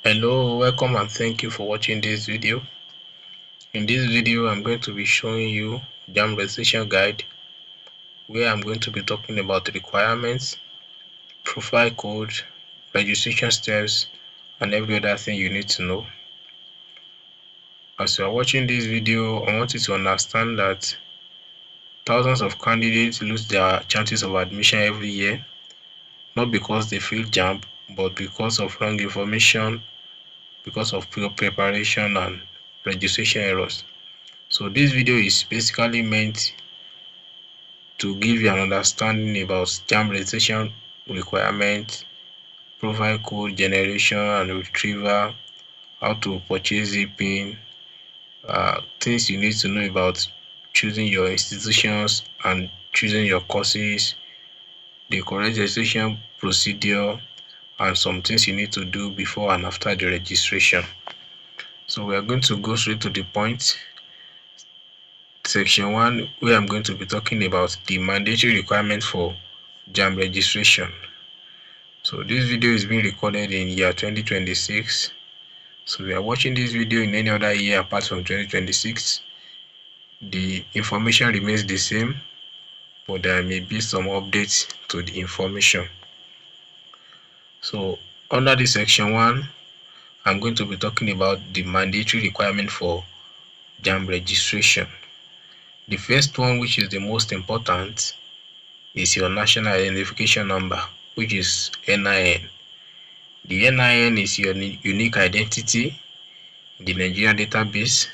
Hello, welcome and thank you for watching this video. In this video, I'm going to be showing you JAMB registration guide, where I'm going to be talking about the requirements, profile code, registration steps, and every other thing you need to know. As you are watching this video, I want you to understand that thousands of candidates lose their chances of admission every year, not because they failed JAMB, but because of wrong information, because of poor preparation and registration errors. So this video is basically meant to give you an understanding about JAMB registration requirements, profile code generation and retrieval, how to purchase E-PIN, things you need to know about choosing your institutions and choosing your courses, the correct registration procedure, and some things you need to do before and after the registration. So we are going to go straight to the point. Section 1, where I'm going to be talking about the mandatory requirement for JAMB registration. So this video is being recorded in year 2026. So we are watching this video in any other year apart from 2026. The information remains the same, but there may be some updates to the information. So under this section 1, I'm going to be talking about the mandatory requirement for JAMB registration. The first one, which is the most important, is your national identification number, which is NIN. The NIN is your unique identity in the Nigerian database.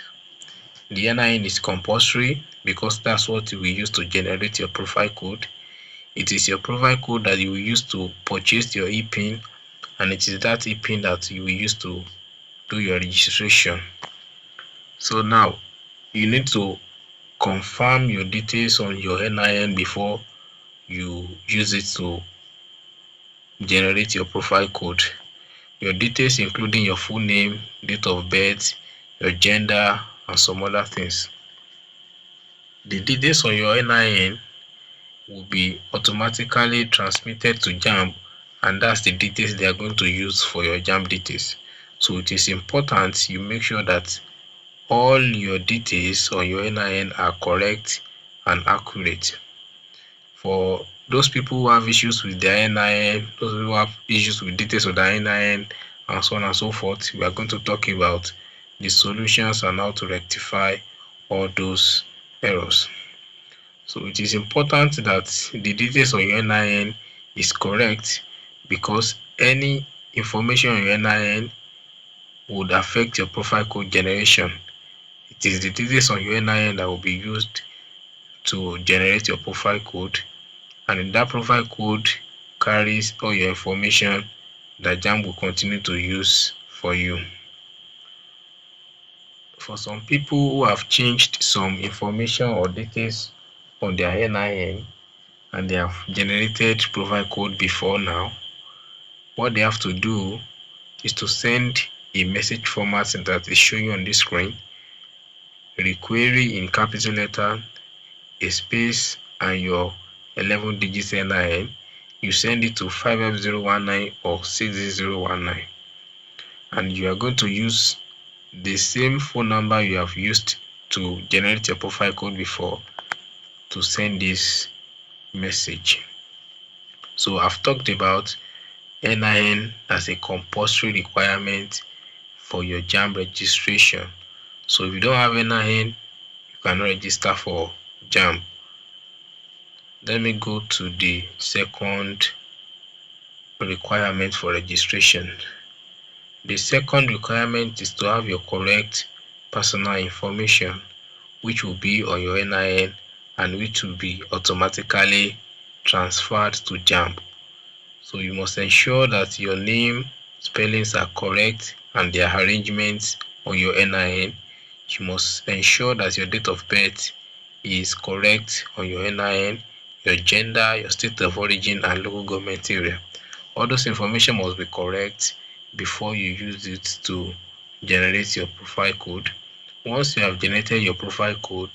The NIN is compulsory because that's what we use to generate your profile code. It is your profile code that you will use to purchase your E-PIN, and it is that E-PIN that you will use to do your registration. So now you need to confirm your details on your NIN before you use it to generate your profile code. Your details including your full name, date of birth, your gender, and some other things. The details on your NIN will be automatically transmitted to JAMB, and that's the details they are going to use for your JAMB details. So it is important you make sure that all your details on your NIN are correct and accurate. For those people who have issues with their NIN, those who have issues with details of their NIN, and so on and so forth, we are going to talk about the solutions and how to rectify all those errors. So it is important that the details on your NIN is correct, because any information on your NIN would affect your profile code generation. It is the details on your NIN that will be used to generate your profile code, and that profile code carries all your information that JAMB will continue to use for you. For some people who have changed some information or details on their NIN and they have generated profile code before now, what they have to do is to send a message format that is showing on this screen, requery in capital letter, a space, and your 11 digits NIN. You send it to 5F019 or 60019, and you are going to use the same phone number you have used to generate your profile code before to send this message. So I've talked about NIN as a compulsory requirement for your JAMB registration. So if you don't have NIN, you cannot register for JAMB. Let me go to the second requirement for registration. The second requirement is to have your correct personal information, which will be on your NIN and which will be automatically transferred to JAMB. So you must ensure that your name spellings are correct and their arrangements on your NIN. You must ensure that your date of birth is correct on your NIN, your gender, your state of origin, and local government area. All those information must be correct before you use it to generate your profile code. Once you have generated your profile code,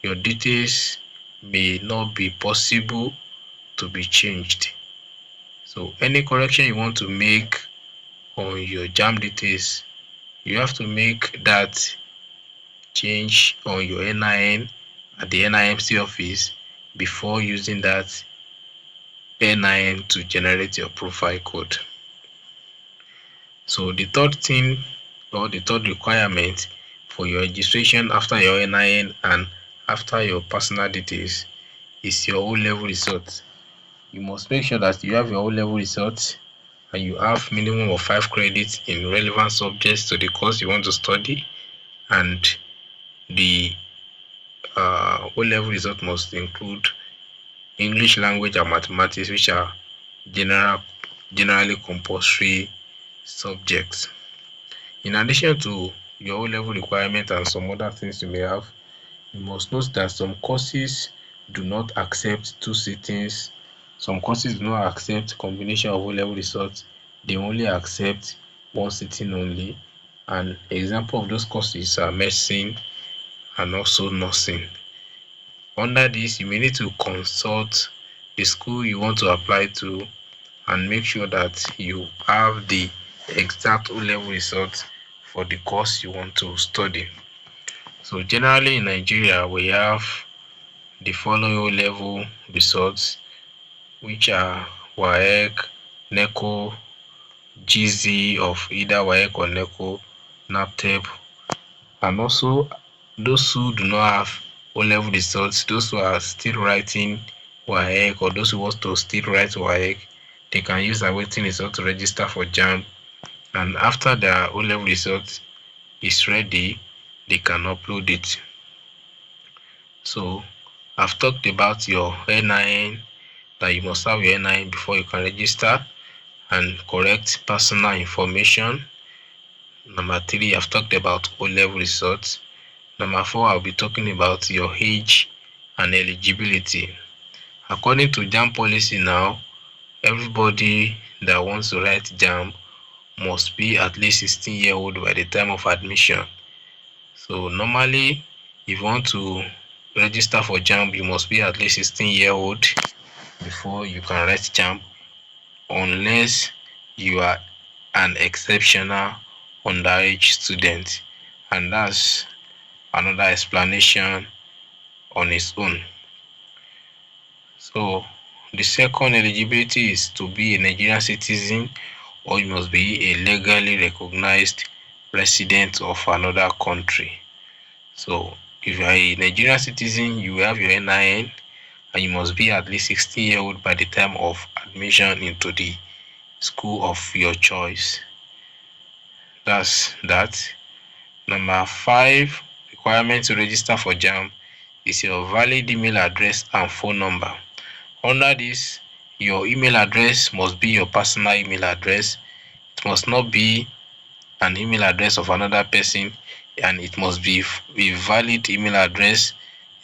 your details may not be possible to be changed. So any correction you want to make on your JAMB details, you have to make that change on your NIN at the NIMC office before using that NIN to generate your profile code. So the third thing, or the third requirement for your registration after your NIN and after your personal details is your O-level result. You must make sure that you have your O-level result and you have minimum of 5 credits in relevant subjects to the course you want to study, and the O-level result must include English language and mathematics, which are generally compulsory subjects. In addition to your O-level requirement and some other things you may have, you must note that some courses do not accept 2 sittings. Some courses do not accept combination of O-level results. They only accept 1 sitting only. An example of those courses are medicine and also nursing. Under this, you may need to consult the school you want to apply to and make sure that you have the exact O-level results for the course you want to study. So generally in Nigeria, we have the following O-level results, which are WAEC, NECO, GZ of either WAEC or NECO, NAPTEP, and also those who do not have O-level results, those who are still writing WAEC, or those who want to still write WAEC, they can use their waiting result to register for JAMB, and after their O-level result is ready, they can upload it. So I've talked about your NIN, that you must have your NIN before you can register, and correct personal information. Number 3, I've talked about O-level results. Number 4, I'll be talking about your age and eligibility. According to JAMB policy now, everybody that wants to write JAMB must be at least 16-year-old by the time of admission. So normally, if you want to register for JAMB, you must be at least 16-year-old before you can write JAMB, unless you are an exceptional underage student, and that's another explanation on its own. So the second eligibility is to be a Nigerian citizen, or you must be a legally recognized resident of another country. So if you are a Nigerian citizen, you have your NIN, and you must be at least 16-year-old by the time of admission into the school of your choice. That's that. Number 5 requirement to register for JAMB is your valid email address and phone number. Under this, your email address must be your personal email address. It must not be an email address of another person, and it must be a valid email address.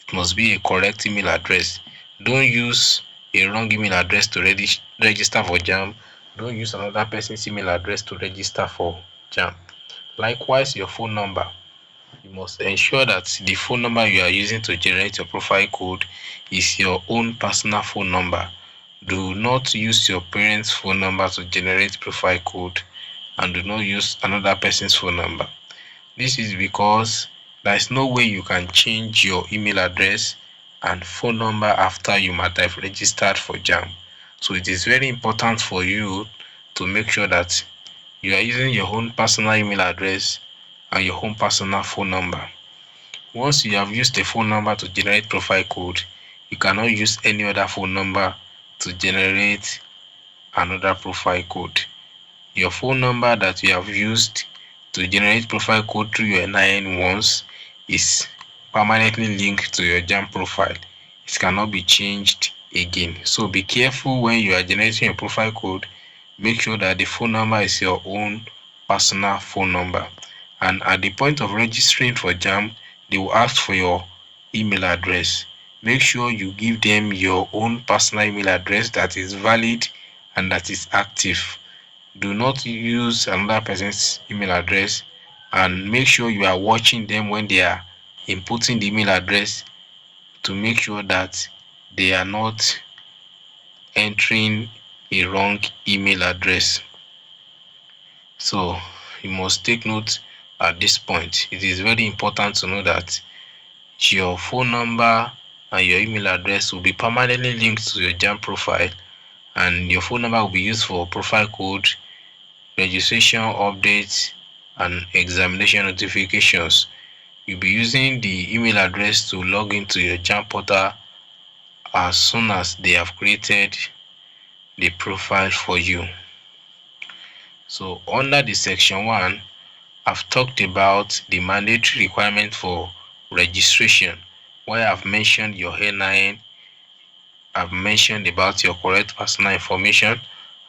It must be a correct email address. Don't use a wrong email address to register for JAMB. Don't use another person's email address to register for JAMB. Likewise, your phone number. You must ensure that the phone number you are using to generate your profile code is your own personal phone number. Do not use your parents' phone number to generate profile code, and do not use another person's phone number. This is because there is no way you can change your email address and phone number after you might have registered for JAMB. So it is very important for you to make sure that you are using your own personal email address and your own personal phone number. Once you have used a phone number to generate profile code, you cannot use any other phone number to generate another profile code. Your phone number that you have used to generate profile code through your NIN once is permanently linked to your JAMB profile. It cannot be changed again. So be careful when you are generating your profile code. Make sure that the phone number is your own personal phone number. And at the point of registering for JAMB, they will ask for your email address. Make sure you give them your own personal email address that is valid and that is active. Do not use another person's email address, and make sure you are watching them when they are inputting the email address to make sure that they are not entering a wrong email address. So you must take note at this point. It is very important to know that your phone number and your email address will be permanently linked to your JAMB profile, and your phone number will be used for profile code, registration updates, and examination notifications. You'll be using the email address to log into your JAMB portal as soon as they have created the profile for you. So under the section 1, I've talked about the mandatory requirement for registration, where I've mentioned your NIN, I've mentioned about your correct personal information,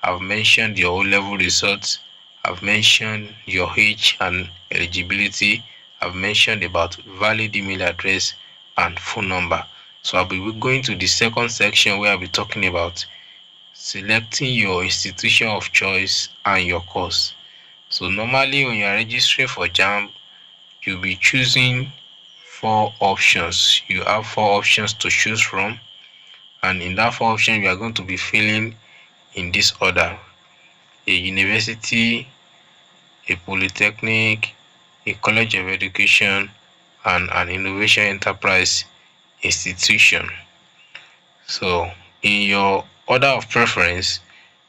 I've mentioned your O-level results, I've mentioned your age and eligibility, I've mentioned about valid email address and phone number. So I'll be going to the second section where I'll be talking about selecting your institution of choice and your course. So normally when you are registering for JAMB, you'll be choosing 4 options. You have 4 options to choose from, and in that 4 options you are going to be filling in this order: a university, a polytechnic, a college of education, and an innovation enterprise institution. So in your order of preference,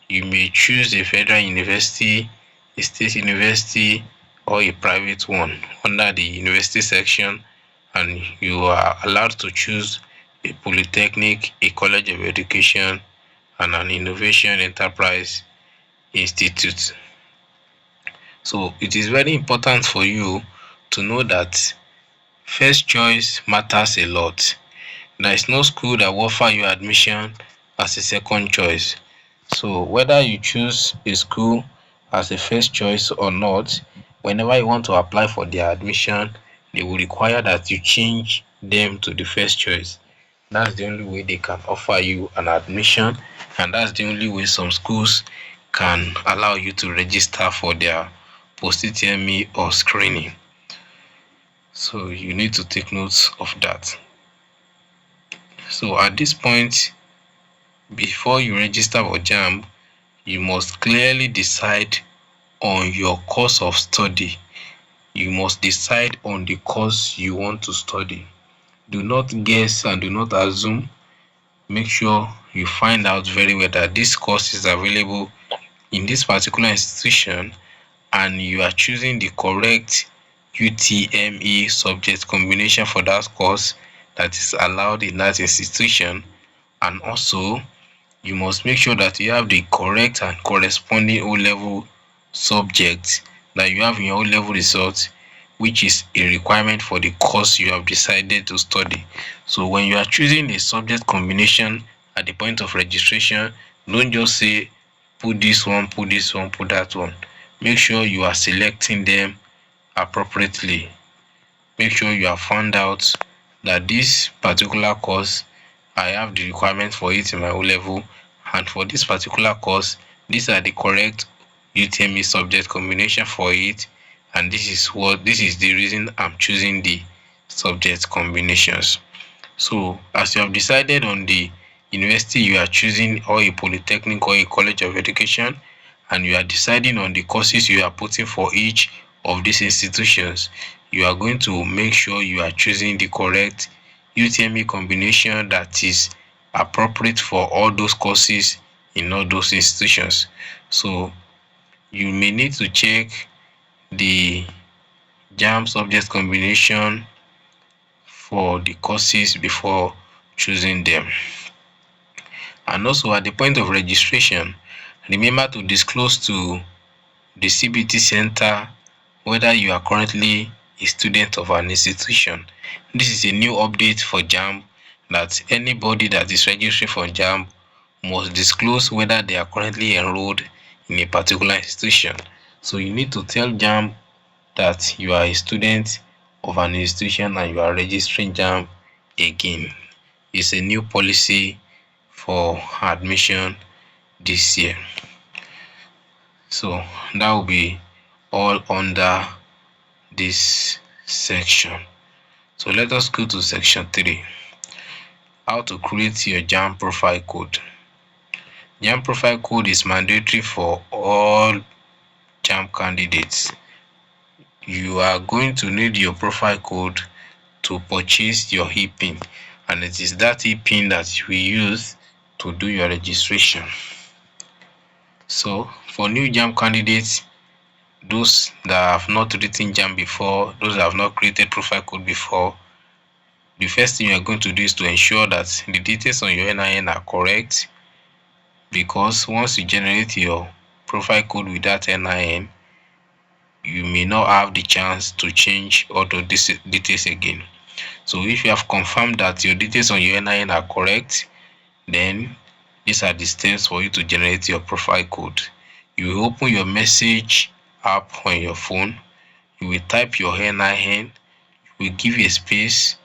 you may choose a federal university, a state university, or a private one under the university section, and you are allowed to choose a polytechnic, a college of education, and an innovation enterprise institute. So it is very important for you to know that first choice matters a lot. There is no school that will offer you admission as a second choice. So whether you choose a school as a first choice or not, whenever you want to apply for their admission, they will require that you change them to the first choice. That's the only way they can offer you an admission, and that's the only way some schools can allow you to register for their post-UTME or screening. So you need to take notes of that. So at this point, before you register for JAMB, you must clearly decide on your course of study. You must decide on the course you want to study. Do not guess and do not assume. Make sure you find out very well that this course is available in this particular institution, and you are choosing the correct UTME subject combination for that course that is allowed in that institution. And also, you must make sure that you have the correct and corresponding O-level subject that you have in your O-level results, which is a requirement for the course you have decided to study. So when you are choosing a subject combination at the point of registration, don't just say put this one, put this one, put that one. Make sure you are selecting them appropriately. Make sure you have found out that this particular course, I have the requirements for it in my O-level, and for this particular course, these are the correct UTME subject combination for it, and this is the reason I'm choosing the subject combinations. So as you have decided on the university you are choosing, or a polytechnic or a college of education, and you are deciding on the courses you are putting for each of these institutions, you are going to make sure you are choosing the correct UTME combination that is appropriate for all those courses in all those institutions. So you may need to check the JAMB subject combination for the courses before choosing them. And also at the point of registration, remember to disclose to the CBT center whether you are currently a student of an institution. This is a new update for JAMB, that anybody that is registering for JAMB must disclose whether they are currently enrolled in a particular institution. So you need to tell JAMB that you are a student of an institution and you are registering JAMB again. It's a new policy for admission this year. So that will be all under this section. So let us go to section 3. How to create your JAMB profile code. JAMB profile code is mandatory for all JAMB candidates, you are going to need your profile code to purchase your E-PIN, and it is that E-PIN that we use to do your registration. So for new JAMB candidates, those that have not written JAMB before, those that have not created profile code before, the first thing you are going to do is to ensure that the details on your NIN are correct, because once you generate your profile code with that NIN, you may not have the chance to change all those details again. So if you have confirmed that your details on your NIN are correct, then these are the steps for you to generate your profile code. You will open your message app on your phone, you will type your NIN, you will give a space,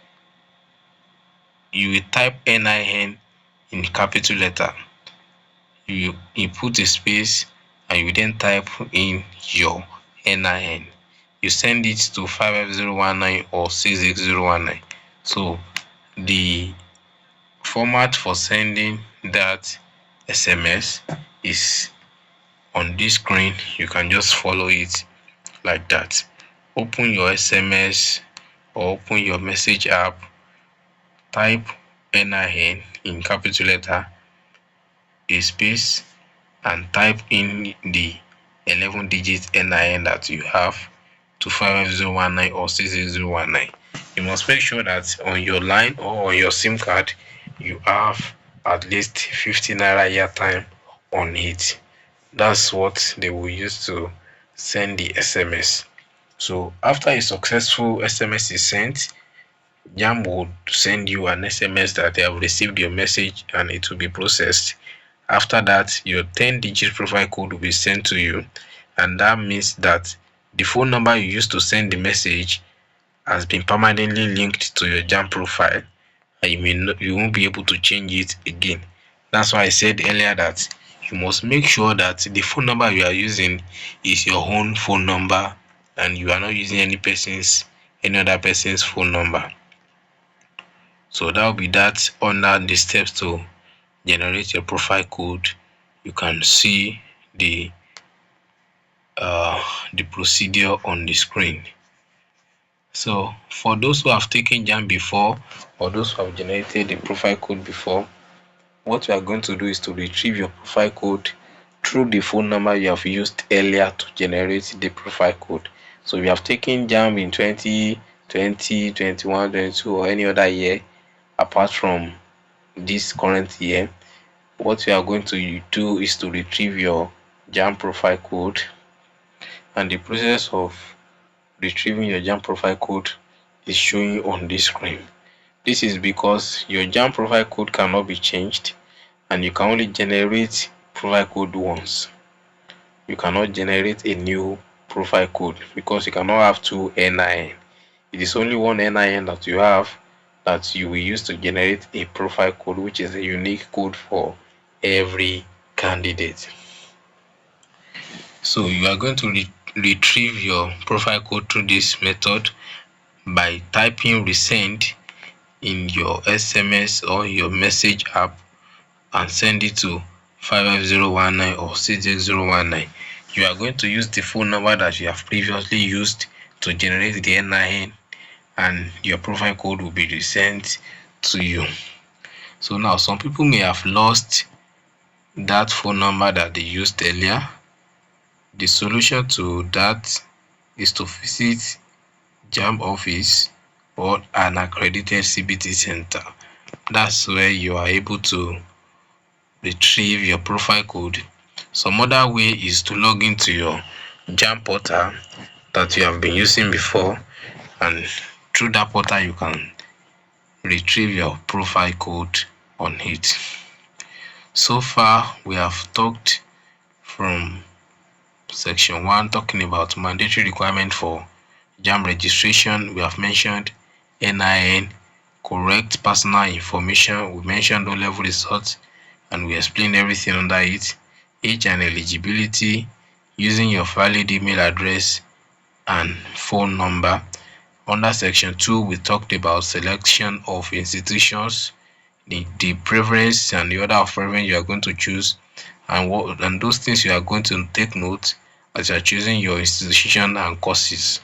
you will type NIN in capital letter, you input a space, and you then type in your NIN. You send it to 55019 or 66019. So the format for sending that SMS is on this screen. You can just follow it like that. Open your SMS or open your message app, type NIN in capital letter, a space, and type in the 11-digit NIN that you have to 55019 or 66019. You must make sure that on your line or on your SIM card you have at least 50 naira airtime on it. That's what they will use to send the SMS. So after a successful SMS is sent, JAMB will send you an SMS that they have received your message and it will be processed. After that, your 10-digit profile code will be sent to you, and that means that the phone number you used to send the message has been permanently linked to your JAMB profile, and you won't be able to change it again. That's why I said earlier that you must make sure that the phone number you are using is your own phone number and you are not using any other person's phone number. So that will be that under the steps to generate your profile code. You can see the procedure on the screen. So for those who have taken JAMB before, or those who have generated the profile code before, what we are going to do is to retrieve your profile code through the phone number you have used earlier to generate the profile code. So if you have taken JAMB in 2020, 21, 22, or any other year apart from this current year, what we are going to do is to retrieve your JAMB profile code, and the process of retrieving your JAMB profile code is showing on this screen. This is because your JAMB profile code cannot be changed, and you can only generate profile code once. You cannot generate a new profile code because you cannot have two NIN. It is only one NIN that you have that you will use to generate a profile code, which is a unique code for every candidate. So you are going to retrieve your profile code through this method by typing resend in your SMS or your message app and send it to 55019 or 66019. You are going to use the phone number that you have previously used to generate the NIN, and your profile code will be resent to you. So now some people may have lost that phone number that they used earlier. The solution to that is to visit JAMB office or an accredited CBT center. That's where you are able to retrieve your profile code. Some other way is to log into your JAMB portal that you have been using before, and through that portal you can retrieve your profile code on it. So far we have talked from section 1 talking about mandatory requirement for JAMB registration. We have mentioned NIN, correct personal information, we mentioned O-level results, and we explained everything under it. Age and eligibility, using your valid email address and phone number. Under section 2 we talked about selection of institutions, the preference and the order of preference you are going to choose, and those things you are going to take note as you are choosing your institution and courses.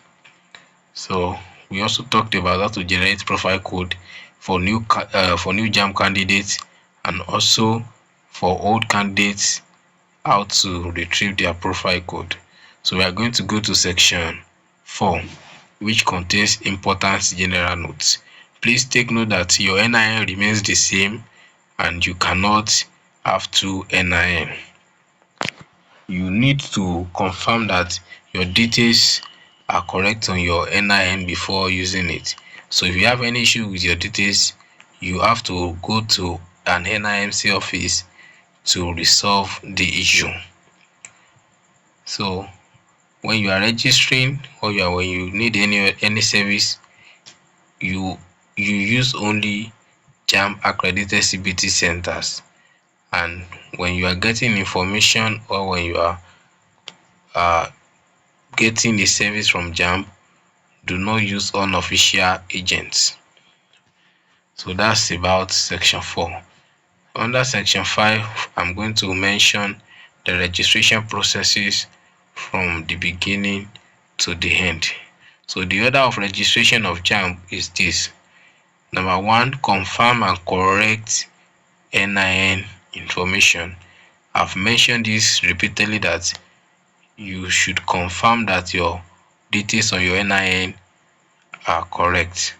So we also talked about how to generate profile code for new JAMB candidates, and also for old candidates how to retrieve their profile code. So we are going to go to section 4, which contains important general notes. Please take note that your NIN remains the same and you cannot have two NIN. You need to confirm that your details are correct on your NIN before using it. So if you have any issue with your details, you have to go to an NIMC office to resolve the issue. So when you are registering, or when you need any service, you use only JAMB accredited CBT centers. And when you are getting information, or when you are getting a service from JAMB, do not use unofficial agents. So that's about section 4. Under section 5, I'm going to mention the registration processes from the beginning to the end. So the order of registration of JAMB is this. Number 1, confirm and correct NIN information. I've mentioned this repeatedly that you should confirm that your details on your NIN are correct.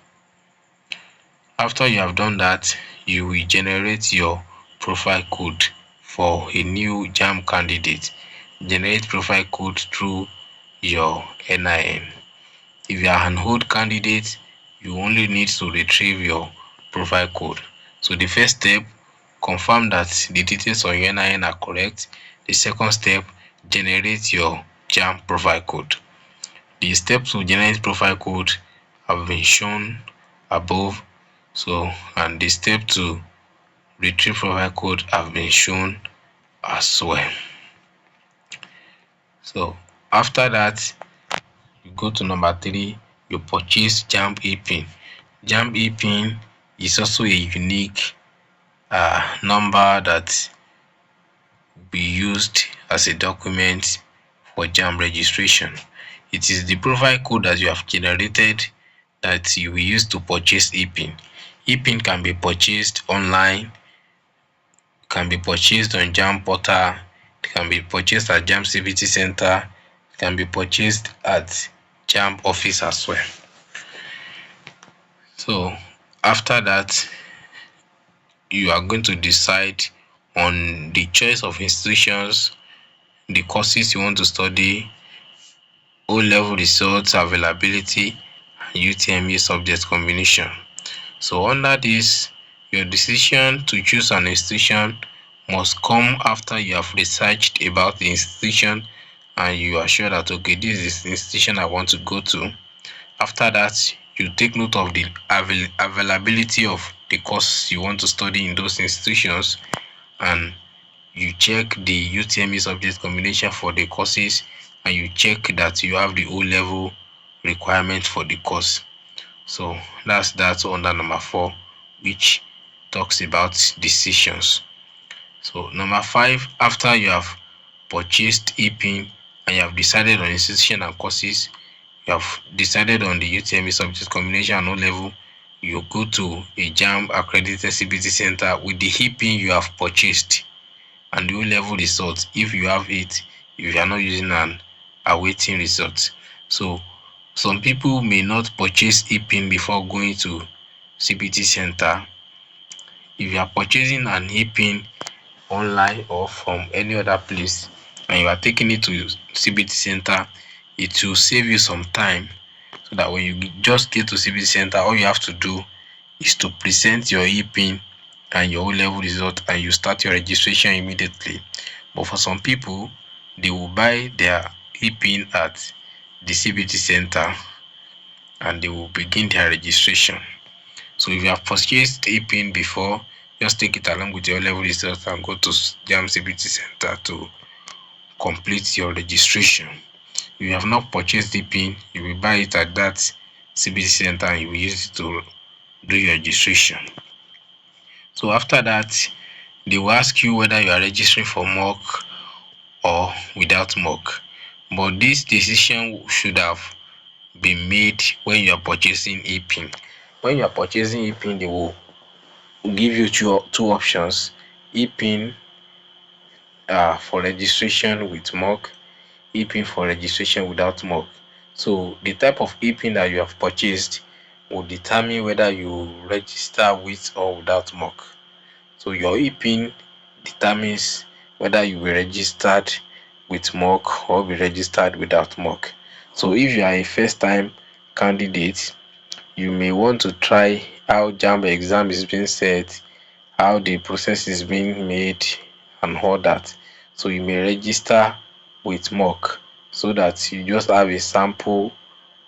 After you have done that, you will generate your profile code for a new JAMB candidate. Generate profile code through your NIN. If you are an old candidate, you only need to retrieve your profile code. So the first step, confirm that the details on your NIN are correct. The second step, generate your JAMB profile code. The steps to generate profile code have been shown above. So, and the step to retrieve profile code have been shown as well. So after that, you go to number 3, you purchase JAMB E-PIN. JAMB E-PIN is also a unique number that will be used as a document for JAMB registration. It is the profile code that you have generated that you will use to purchase E-PIN. E-PIN can be purchased online, can be purchased on JAMB portal, it can be purchased at JAMB CBT center, it can be purchased at JAMB office as well. So after that, you are going to decide on the choice of institutions, the courses you want to study, O-level results availability, and UTME subject combination. So under this, your decision to choose an institution must come after you have researched about the institution and you are sure that, okay, this is the institution I want to go to. After that, you take note of the availability of the course you want to study in those institutions, and you check the UTME subject combination for the courses, and you check that you have the O-level requirement for the course. So that's that under number 4, which talks about decisions. So number 5, after you have purchased E-PIN and you have decided on institution and courses, you have decided on the UTME subject combination and O-level, you go to a JAMB accredited CBT center with the E-PIN you have purchased and the O-level results, if you have it, if you are not using an awaiting result. So some people may not purchase E-PIN before going to CBT center. If you are purchasing an E-PIN online or from any other place and you are taking it to CBT center, it will save you some time, so that when you just get to CBT center, all you have to do is to present your E-PIN and your O-level result and you start your registration immediately. But for some people, they will buy their E-PIN at the CBT center and they will begin their registration. So if you have purchased E-PIN before, just take it along with your level results and go to JAMB CBT center to complete your registration. If you have not purchased E-PIN, you will buy it at that CBT center and you will use it to do your registration. So after that, they will ask you whether you are registering for mock or without mock. But this decision should have been made when you are purchasing E-PIN. When you are purchasing E-PIN, they will give you two options: E-PIN for registration with MOC, E-PIN for registration without MOC. So the type of E-PIN that you have purchased will determine whether you register with or without MOC. So your E-PIN determines whether you will registered with MOC or be registered without MOC. So if you are a first-time candidate, you may want to try how JAMB exam is being set, how the process is being made, and all that. So you may register with MOC so that you just have a sample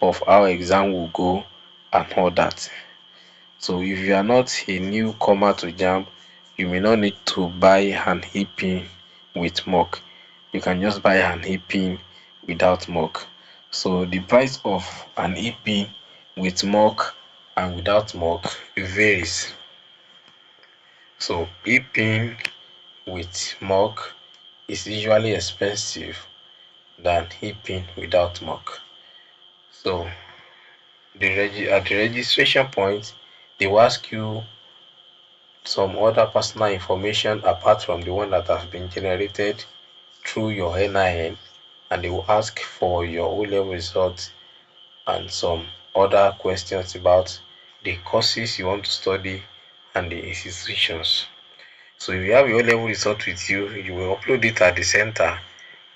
of how exam will go and all that. So if you are not a newcomer to JAMB, you may not need to buy an E-PIN with MOC. You can just buy an E-PIN without MOC. So the price of an E-PIN with MOC and without MOC varies. So E-PIN with MOC is usually expensive than E-PIN without MOC. So at the registration point, they will ask you some other personal information apart from the one that has been generated through your NIN, and they will ask for your O-level results and some other questions about the courses you want to study and the institutions. So if you have your O-level result with you, you will upload it at the center.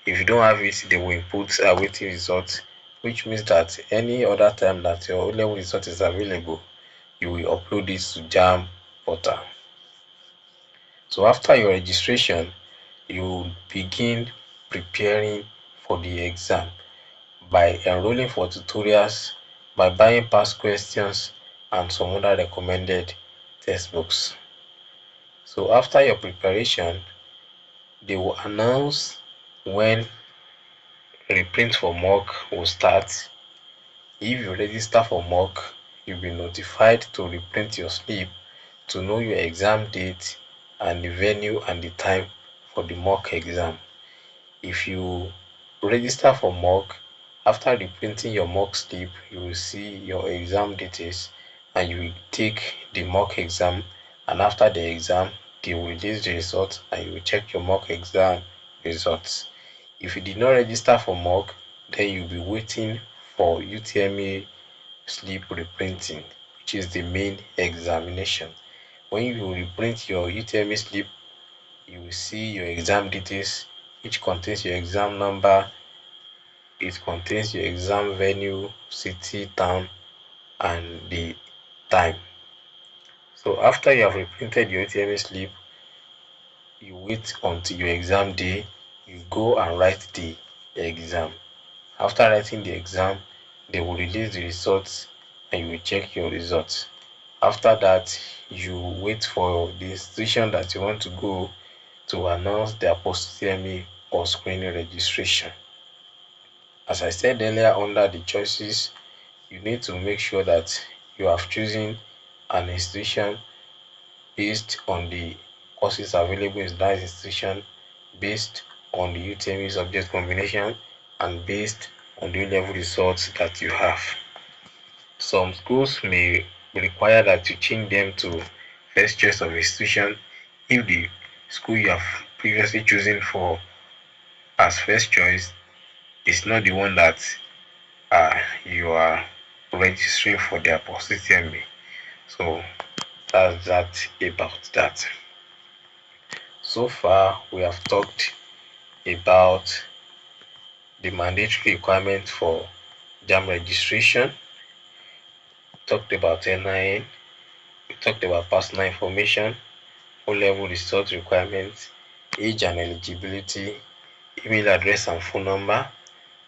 If you don't have it, they will input awaiting results, which means that any other time that your O-level result is available, you will upload it to JAMB portal. So after your registration, you begin preparing for the exam by enrolling for tutorials, by buying past questions and some other recommended textbooks. So after your preparation, they will announce when reprint for MOC will start. If you register for MOC, you'll be notified to reprint your slip to know your exam date and the venue and the time for the MOC exam. If you register for MOC, after reprinting your MOC slip, you will see your exam details and you will take the MOC exam, and after the exam, they will release the results and you will check your MOC exam results. If you did not register for MOC, then you'll be waiting for UTME slip reprinting, which is the main examination. When you reprint your UTME slip, you will see your exam details, which contains your exam number, it contains your exam venue, city, town, and the time. So after you have reprinted your UTME slip, you wait until your exam day, you go and write the exam. After writing the exam, they will release the results and you will check your results. After that, you wait for the institution that you want to go to announce their post-UTME or screening registration. As I said earlier, under the choices, you need to make sure that you have chosen an institution based on the courses available in that institution, based on the UTME subject combination, and based on the level results that you have. Some schools may require that you change them to first choice of institution if the school you have previously chosen for as first choice is not the one that you are registering for their post-UTME. So that's that about that. So far, we have talked about the mandatory requirement for JAMB registration, talked about NIN, we talked about personal information, O-level result requirements, age and eligibility, email address and phone number.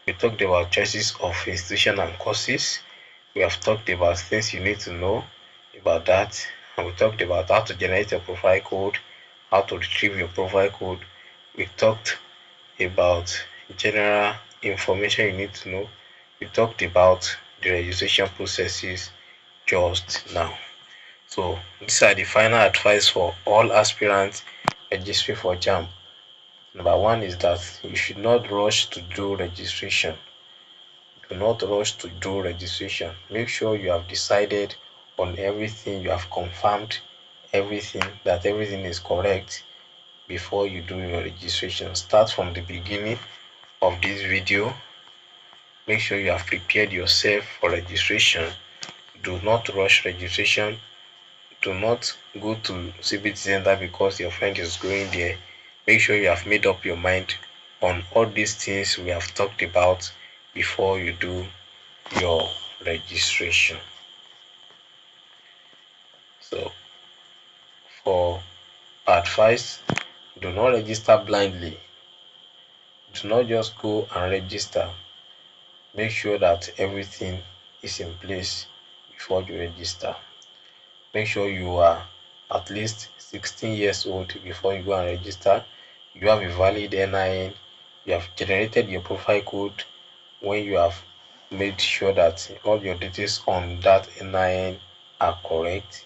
We talked about choices of institution and courses. We have talked about things you need to know about that, and we talked about how to generate your profile code, how to retrieve your profile code. We talked about general information you need to know. We talked about the registration processes just now. So these are the final advice for all aspirants registering for JAMB. Number one is that you should not rush to do registration. Do not rush to do registration. Make sure you have decided on everything, you have confirmed everything, that everything is correct before you do your registration. Start from the beginning of this video. Make sure you have prepared yourself for registration. Do not rush registration. Do not go to CBT center because your friend is going there. Make sure you have made up your mind on all these things we have talked about before you do your registration. So for advice, do not register blindly. Do not just go and register. Make sure that everything is in place before you register. Make sure you are at least 16 years old before you go and register. You have a valid NIN. You have generated your profile code when you have made sure that all your details on that NIN are correct.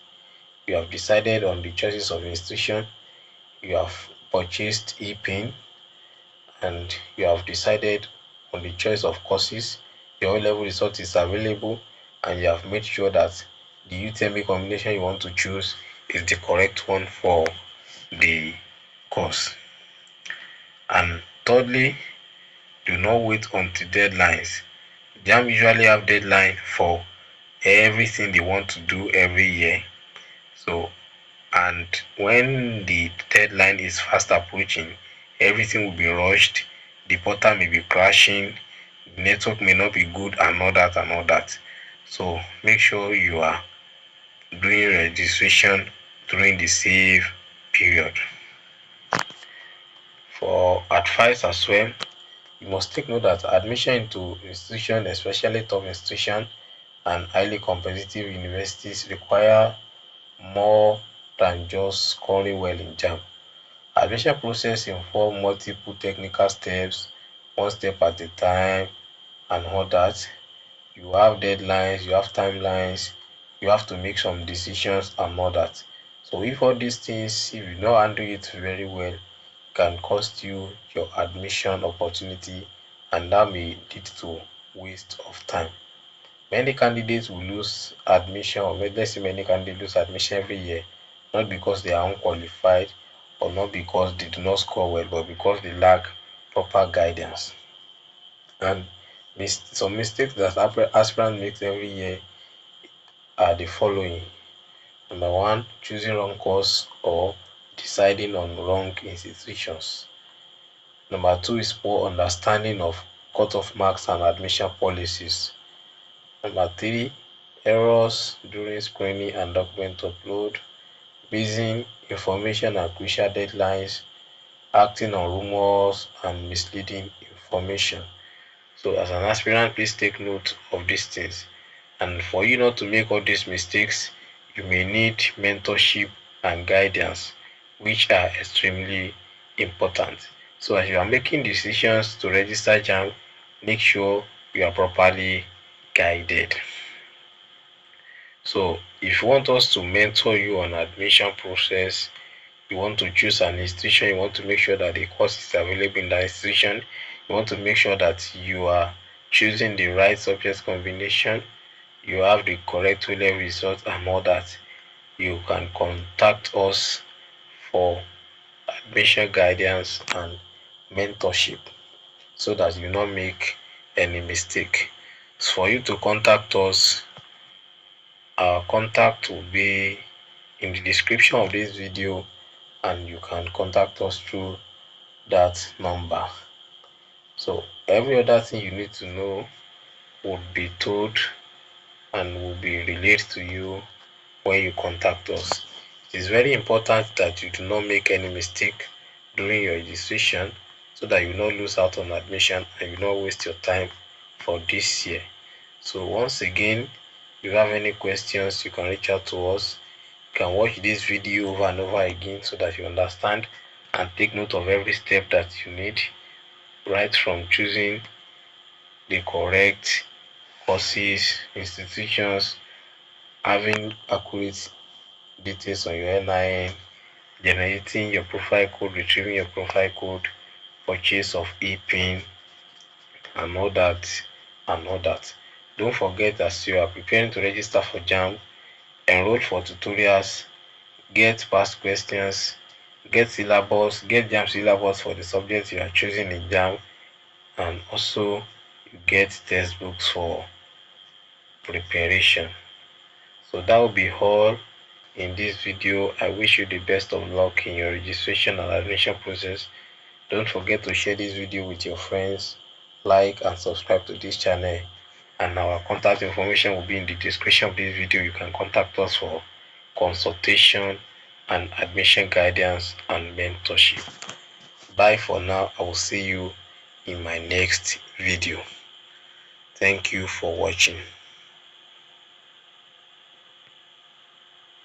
You have decided on the choices of institution. You have purchased E-PIN, and you have decided on the choice of courses. Your O-level result is available, and you have made sure that the UTME combination you want to choose is the correct one for the course. And thirdly, do not wait until deadlines. JAMB usually have deadline for everything they want to do every year. So, and when the deadline is fast approaching, everything will be rushed. The portal may be crashing, the network may not be good, and all that and all that. So make sure you are doing registration during the safe period. For advice as well, you must take note that admission into institutions, especially top institutions and highly competitive universities, require more than just scoring well in JAMB. Admission process involve multiple technical steps, one step at a time, and all that. You have deadlines, you have timelines, you have to make some decisions and all that. So if all these things, if you don't handle it very well, can cost you your admission opportunity, and that may lead to waste of time. Many candidates will lose admission, or let's say many candidates lose admission every year, not because they are unqualified or not because they do not score well, but because they lack proper guidance. And some mistakes that aspirant makes every year are the following. Number one, choosing wrong course or deciding on wrong institutions. Number two is poor understanding of cutoff marks and admission policies. Number three, errors during screening and document upload, missing information and crucial deadlines, acting on rumors and misleading information. So as an aspirant, please take note of these things. And for you not to make all these mistakes, you may need mentorship and guidance, which are extremely important. So as you are making decisions to register JAMB, make sure you are properly guided. So if you want us to mentor you on admission process, you want to choose an institution, you want to make sure that the course is available in that institution, you want to make sure that you are choosing the right subject combination, you have the correct O-level result and all that, you can contact us for admission guidance and mentorship so that you not make any mistake. So for you to contact us, our contact will be in the description of this video, and you can contact us through that number. So every other thing you need to know would be told and will be relayed to you when you contact us. It is very important that you do not make any mistake during your registration so that you not lose out on admission and you not waste your time for this year. So once again, if you have any questions, you can reach out to us. You can watch this video over and over again so that you understand and take note of every step that you need, right from choosing the correct courses, institutions, having accurate details on your NIN, generating your profile code, retrieving your profile code, purchase of E-PIN and all that. Don't forget, as you are preparing to register for JAMB, enroll for tutorials, get past questions, get syllabus, get JAMB syllabus for the subject you are choosing in JAMB, and also get textbooks for preparation. So that will be all in this video. I wish you the best of luck in your registration and admission process. Don't forget to share this video with your friends, like and subscribe to this channel, and our contact information will be in the description of this video. You can contact us for consultation and admission guidance and mentorship. Bye for now. I will see you in my next video. Thank you for watching.